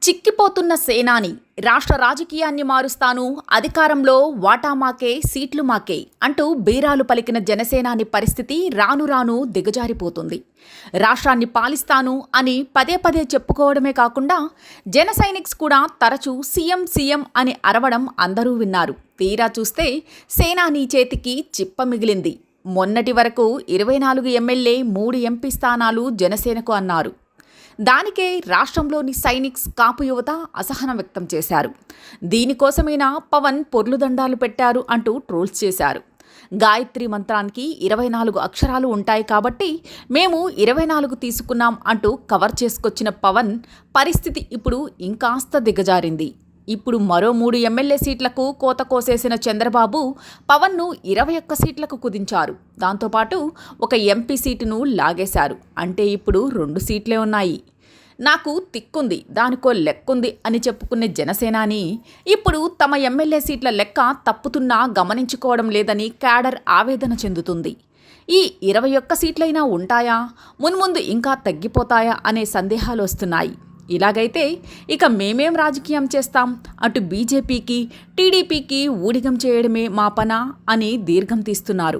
చిక్కిపోతున్న సేనాని రాష్ట్ర రాజకీయాన్ని మారుస్తాను, అధికారంలో వాటా మాకే, సీట్లు మాకే అంటూ బీరాలు పలికిన జనసేనాని పరిస్థితి రాను రాను దిగజారిపోతుంది. రాష్ట్రాన్ని పాలిస్తాను అని పదే పదే చెప్పుకోవడమే కాకుండా జన సైనిక్స్ కూడా తరచూ సీఎం సీఎం అని అరవడం అందరూ విన్నారు. తీరా చూస్తే సేనాని చేతికి చిప్ప మిగిలింది. మొన్నటి వరకు 24 ఎమ్మెల్యే 3 ఎంపీ స్థానాలు జనసేనకు అన్నారు. దానికే రాష్ట్రంలోని సైనిక్స్, కాపు యువత అసహనం వ్యక్తం చేశారు. దీనికోసమైనా పవన్ పొర్లుదండాలు పెట్టారు అంటూ ట్రోల్స్ చేశారు. గాయత్రి మంత్రానికి 24 అక్షరాలు ఉంటాయి కాబట్టి మేము 24 తీసుకున్నాం అంటూ కవర్ చేసుకొచ్చిన పవన్ పరిస్థితి ఇప్పుడు ఇంకాస్త దిగజారింది. ఇప్పుడు మరో 3 ఎమ్మెల్యే సీట్లకు కోత కోసేసిన చంద్రబాబు పవన్ను 21 సీట్లకు కుదించారు. దాంతోపాటు ఒక ఎంపీ సీటును లాగేశారు. అంటే ఇప్పుడు 2 సీట్లే ఉన్నాయి. నాకు తిక్కుంది, దానికో లెక్కుంది అని చెప్పుకునే జనసేనాని ఇప్పుడు తమ ఎమ్మెల్యే సీట్ల లెక్క తప్పుతున్నా గమనించుకోవడం లేదని క్యాడర్ ఆవేదన చెందుతుంది. ఈ 21 సీట్లైనా ఉంటాయా, మున్ముందు ఇంకా తగ్గిపోతాయా అనే సందేహాలు వస్తున్నాయి. ఇలాగైతే ఇక మేమేం రాజకీయం చేస్తాం, అటు బీజేపీకి టీడీపీకి ఊడిగం చేయడమే మా పనా అని దీర్ఘం తీస్తున్నారు.